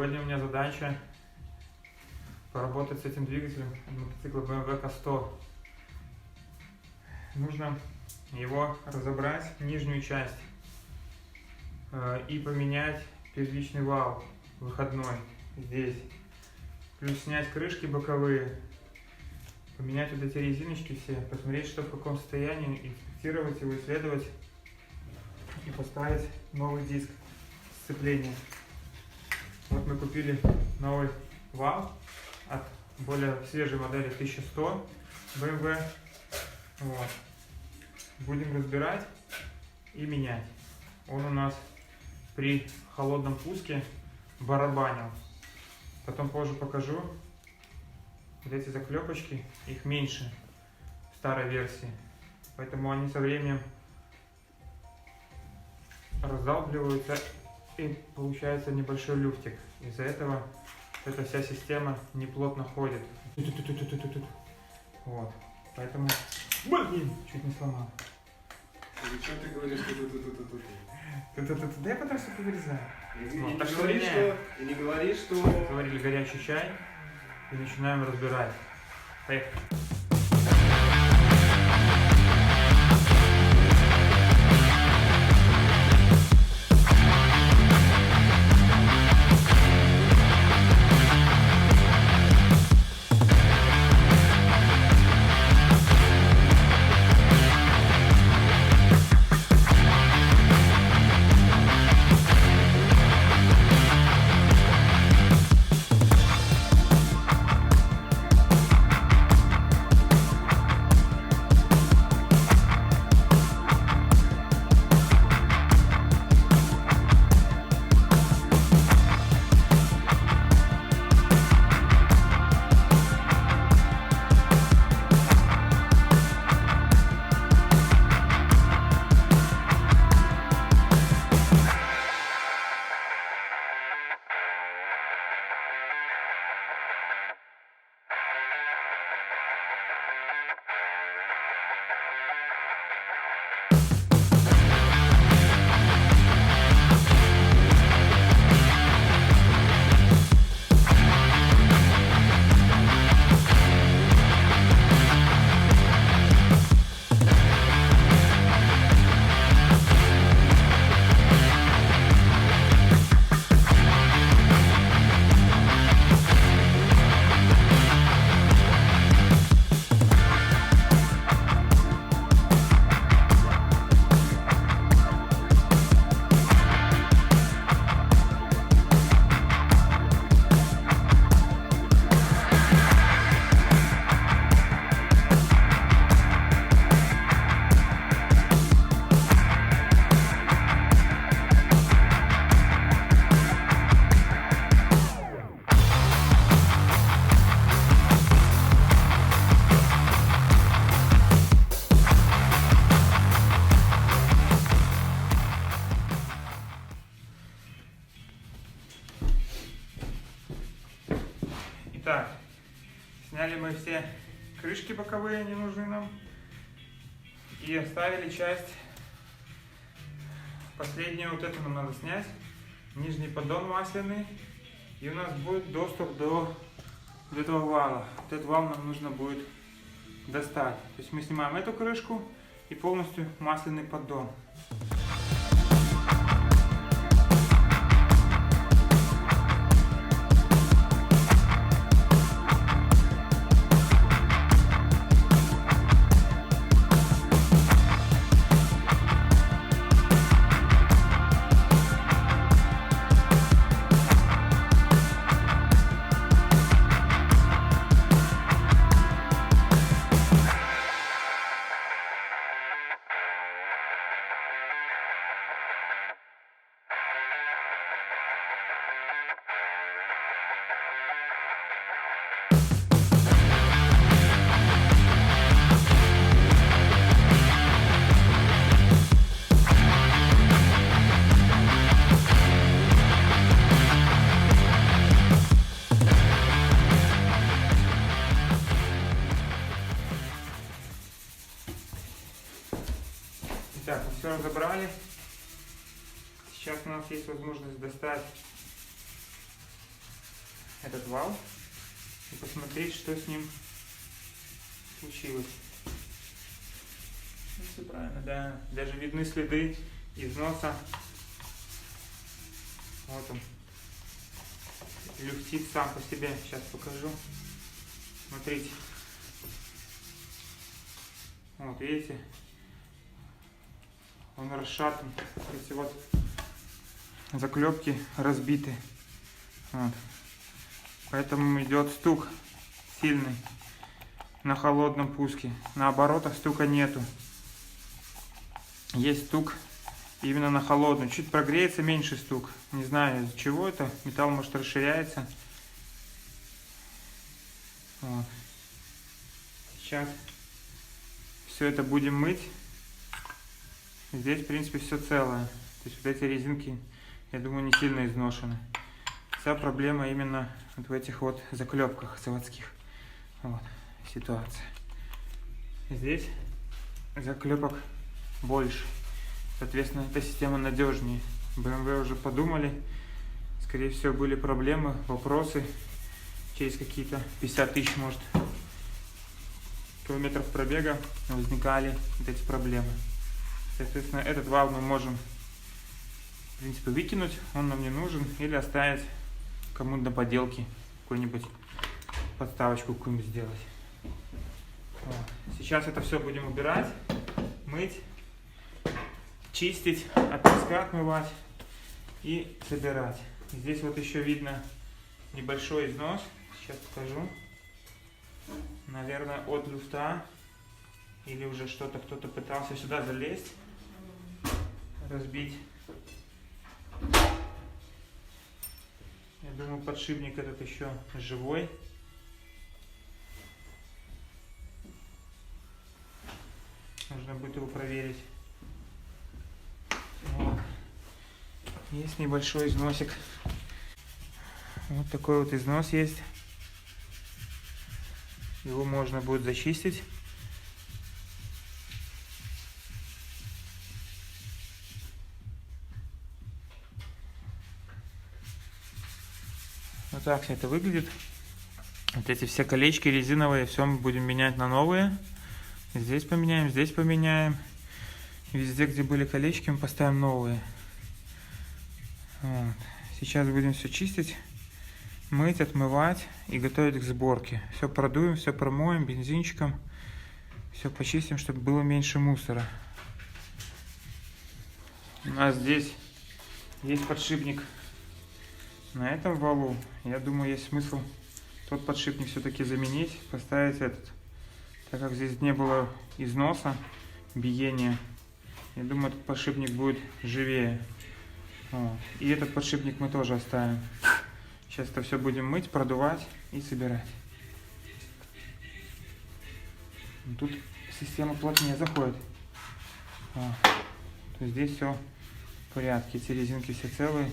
Сегодня у меня задача поработать с этим двигателем мотоцикла BMW K100. Нужно его разобрать, нижнюю часть, и поменять первичный вал выходной здесь. Плюс снять крышки боковые, поменять вот эти резиночки все, посмотреть, что в каком состоянии, инспектировать его, исследовать и поставить новый диск сцепления. Вот мы купили новый вал от более свежей модели 1100 BMW. Вот. Будем разбирать и менять. Он у нас при холодном пуске барабанил. Потом позже покажу. Вот эти заклепочки, их меньше в старой версии. Поэтому они со временем раздалбливаются и получается небольшой люфтик. Из-за этого эта вся система неплотно ходит. Вот. Поэтому... Блин, чуть не сломал. Зачем ты говоришь, что Да я потому что повырезаю. И не говори, что... Заварили горячий чай и начинаем разбирать. Поехали. Итак, сняли мы все крышки боковые, не нужны нам, и оставили часть, последнюю вот эту нам надо снять, нижний поддон масляный, и у нас будет доступ до вот этого вала. Вот этот вал нам нужно будет достать. То есть мы снимаем эту крышку и полностью масляный поддон. Так, мы все разобрали. Сейчас у нас есть возможность достать этот вал и посмотреть, что с ним случилось. Ну, все правильно, да. Даже видны следы износа. Вот он. Люфтит сам по себе. Сейчас покажу. Смотрите. Вот, видите? Он расшатан. Эти вот заклепки разбиты. Вот. Поэтому идет стук сильный на холодном пуске. На оборотах стука нету. Есть стук именно на холодном. Чуть прогреется, меньше стук. Не знаю, из-за чего это. Металл, может, расширяется. Вот. Сейчас все это будем мыть. Здесь, в принципе, все целое. То есть вот эти резинки, я думаю, не сильно изношены. Вся проблема именно вот в этих вот заклепках заводских. Вот ситуация. Здесь заклепок больше. Соответственно, эта система надежнее. BMW уже подумали. Скорее всего, были проблемы, вопросы. Через какие-то 50 тысяч, может, километров пробега возникали вот эти проблемы. Соответственно, этот вал мы можем, в принципе, выкинуть. Он нам не нужен. Или оставить кому-то на поделке. Какую-нибудь подставочку какую-нибудь сделать. Вот. Сейчас это все будем убирать, мыть, чистить, от песка отмывать и собирать. Здесь вот еще видно небольшой износ. Сейчас покажу. Наверное, от люфта. Или уже что-то, кто-то пытался сюда залезть, разбить. Я думаю, подшипник этот еще живой. Нужно будет его проверить. Вот. Есть небольшой износик. Вот такой вот износ есть. Его можно будет зачистить. Вот так все это выглядит. Вот эти все колечки резиновые, все мы будем менять на новые. Здесь поменяем. Везде, где были колечки, мы поставим новые. Вот. Сейчас будем все чистить, мыть, отмывать и готовить к сборке. Все продуем, все промоем бензинчиком. Все почистим, чтобы было меньше мусора. У нас здесь есть подшипник на этом валу. Я думаю, есть смысл тот подшипник все-таки заменить, поставить этот. Так как здесь не было износа, биения, я думаю, этот подшипник будет живее. Вот. И этот подшипник мы тоже оставим. Сейчас это все будем мыть, продувать и собирать. Тут система плотнее заходит. Вот. То есть здесь все в порядке. Эти резинки все целые.